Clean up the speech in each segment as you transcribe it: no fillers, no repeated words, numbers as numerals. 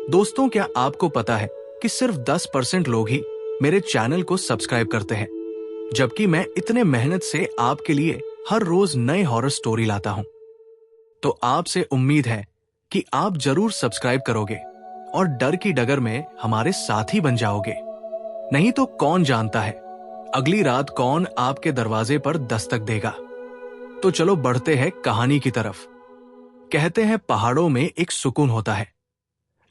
दोस्तों, क्या आपको पता है कि सिर्फ 10% लोग ही मेरे चैनल को सब्सक्राइब करते हैं, जबकि मैं इतने मेहनत से आपके लिए हर रोज नए हॉरर स्टोरी लाता हूं। तो आपसे उम्मीद है कि आप जरूर सब्सक्राइब करोगे और डर की डगर में हमारे साथी बन जाओगे। नहीं तो कौन जानता है अगली रात कौन आपके दरवाजे पर दस्तक देगा। तो चलो बढ़ते हैं कहानी की तरफ। कहते हैं पहाड़ों में एक सुकून होता है,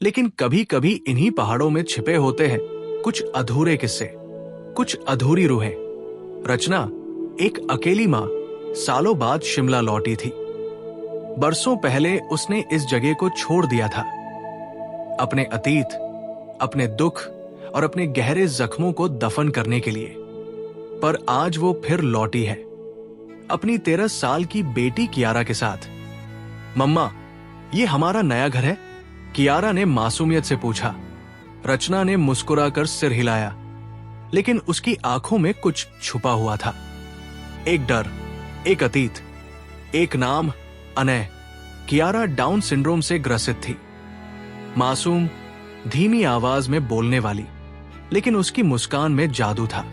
लेकिन कभी कभी इन्हीं पहाड़ों में छिपे होते हैं कुछ अधूरे किस्से, कुछ अधूरी रूहें। रचना, एक अकेली माँ, सालों बाद शिमला लौटी थी। बरसों पहले उसने इस जगह को छोड़ दिया था, अपने अतीत, अपने दुख और अपने गहरे जख्मों को दफन करने के लिए। पर आज वो फिर लौटी है, अपनी 13 साल की बेटी कियारा के साथ। मम्मा, ये हमारा नया घर है? कियारा ने मासूमियत से पूछा। रचना ने मुस्कुराकर सिर हिलाया, लेकिन उसकी आंखों में कुछ छुपा हुआ था। एक डर, एक अतीत, एक नाम, अनय। कियारा डाउन सिंड्रोम से ग्रसित थी। मासूम, धीमी आवाज में बोलने वाली, लेकिन उसकी मुस्कान में जादू था।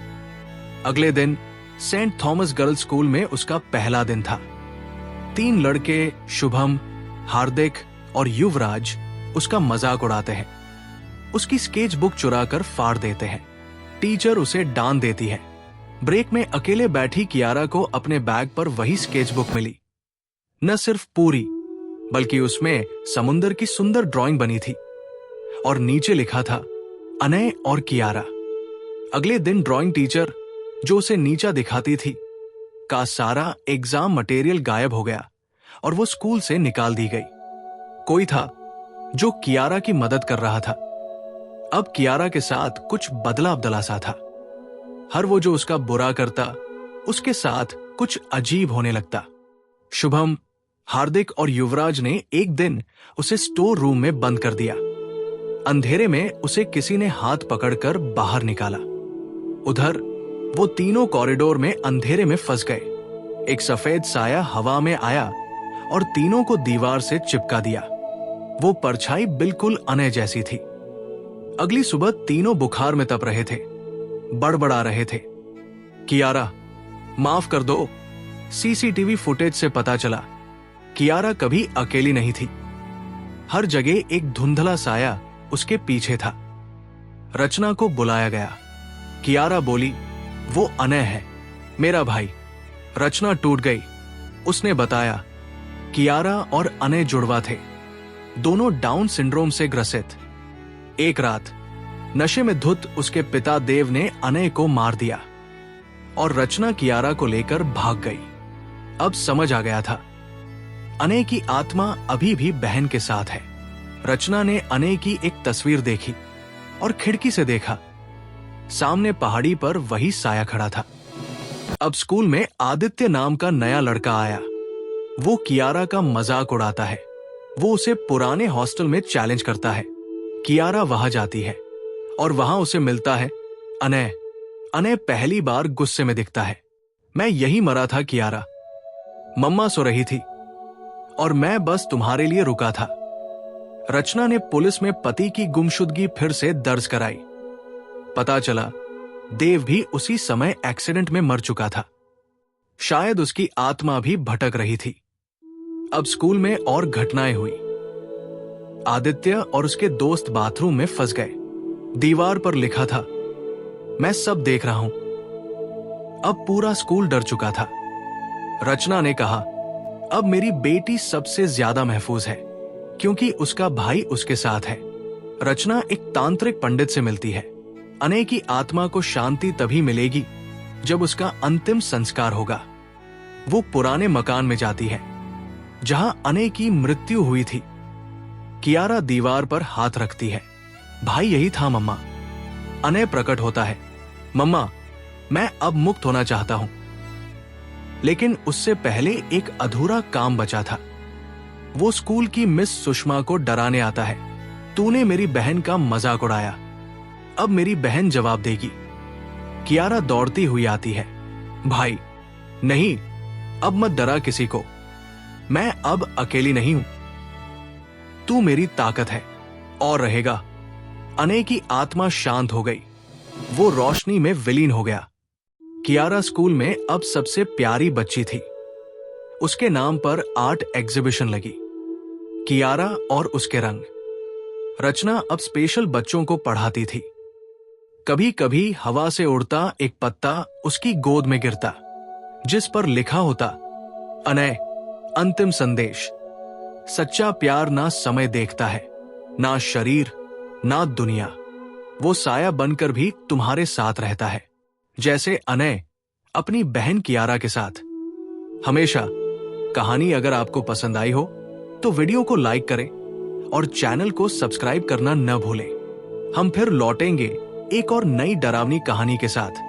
अगले दिन सेंट थॉमस गर्ल्स स्कूल में उसका पहला दिन था। 3 लड़के, शुभम, हार्दिक और युवराज, उसका मजाक उड़ाते हैं। उसकी स्केच बुक चुराकर फाड़ देते हैं। टीचर उसे डांट देती है। ब्रेक में अकेले बैठी कियारा को अपने बैग पर वही स्केच बुक मिली। न सिर्फ पूरी, बल्कि उसमें समुंदर की सुंदर ड्राइंग बनी थी और नीचे लिखा था, अनय और कियारा। अगले दिन ड्राइंग टीचर, जो उसे नीचा दिखाती थी, का सारा एग्जाम मटेरियल गायब हो गया और वो स्कूल से निकाल दी गई। कोई था जो कियारा की मदद कर रहा था। अब कियारा के साथ कुछ बदला बदला सा था। हर वो जो उसका बुरा करता, उसके साथ कुछ अजीब होने लगता। शुभम, हार्दिक और युवराज ने एक दिन उसे स्टोर रूम में बंद कर दिया। अंधेरे में उसे किसी ने हाथ पकड़कर बाहर निकाला। उधर वो तीनों कॉरिडोर में अंधेरे में फंस गए। एक सफेद साया हवा में आया और तीनों को दीवार से चिपका दिया। वो परछाई बिल्कुल अनय जैसी थी। अगली सुबह तीनों बुखार में तप रहे थे, बड़बड़ा रहे थे। कियारा, माफ कर दो। सीसीटीवी फुटेज से पता चला कियारा कभी अकेली नहीं थी। हर जगह एक धुंधला साया उसके पीछे था। रचना को बुलाया गया। कियारा बोली, वो अनय है, मेरा भाई। रचना टूट गई। उसने बताया, कियारा और अनय जुड़वा थे, दोनों डाउन सिंड्रोम से ग्रसित। एक रात नशे में धुत उसके पिता देव ने अनय को मार दिया और रचना कियारा को लेकर भाग गई। अब समझ आ गया था, अनय की आत्मा अभी भी बहन के साथ है। रचना ने अनय की एक तस्वीर देखी और खिड़की से देखा। सामने पहाड़ी पर वही साया खड़ा था। अब स्कूल में आदित्य नाम का नया लड़का आया। वो कियारा का मजाक उड़ाता है। वो उसे पुराने हॉस्टल में चैलेंज करता है। कियारा वहां जाती है और वहां उसे मिलता है अनय। अनय पहली बार गुस्से में दिखता है। मैं यही मरा था कियारा। मम्मा सो रही थी और मैं बस तुम्हारे लिए रुका था। रचना ने पुलिस में पति की गुमशुदगी फिर से दर्ज कराई। पता चला देव भी उसी समय एक्सीडेंट में मर चुका था। शायद उसकी आत्मा भी भटक रही थी। अब स्कूल में और घटनाएं हुई। आदित्य और उसके दोस्त बाथरूम में फंस गए। दीवार पर लिखा था, मैं सब देख रहा हूं। अब पूरा स्कूल डर चुका था। रचना ने कहा, अब मेरी बेटी सबसे ज्यादा महफूज है, क्योंकि उसका भाई उसके साथ है। रचना एक तांत्रिक पंडित से मिलती है। अनय की आत्मा को शांति तभी मिलेगी जब उसका अंतिम संस्कार होगा। वो पुराने मकान में जाती है जहां अनय की मृत्यु हुई थी। कियारा दीवार पर हाथ रखती है। भाई यही था मम्मा। अनय प्रकट होता है, मम्मा, मैं अब मुक्त होना चाहता हूं। लेकिन उससे पहले एक अधूरा काम बचा था। वो स्कूल की मिस सुषमा को डराने आता है, तूने मेरी बहन का मजाक उड़ाया, अब मेरी बहन जवाब देगी। कियारा दौड़ती हुई आती है, भाई नहीं, अब मत डरा किसी को, मैं अब अकेली नहीं हूं। तू मेरी ताकत है और रहेगा। अनय की आत्मा शांत हो गई, वो रोशनी में विलीन हो गया। कियारा स्कूल में अब सबसे प्यारी बच्ची थी। उसके नाम पर आर्ट एग्जीबिशन लगी, कियारा और उसके रंग। रचना अब स्पेशल बच्चों को पढ़ाती थी। कभी कभी हवा से उड़ता एक पत्ता उसकी गोद में गिरता, जिस पर लिखा होता, अनय, अंतिम संदेश। सच्चा प्यार ना समय देखता है, ना शरीर, ना दुनिया। वो साया बनकर भी तुम्हारे साथ रहता है, जैसे अनय अपनी बहन कियारा के साथ। हमेशा। कहानी अगर आपको पसंद आई हो तो वीडियो को लाइक करें और चैनल को सब्सक्राइब करना न भूलें। हम फिर लौटेंगे एक और नई डरावनी कहानी के साथ।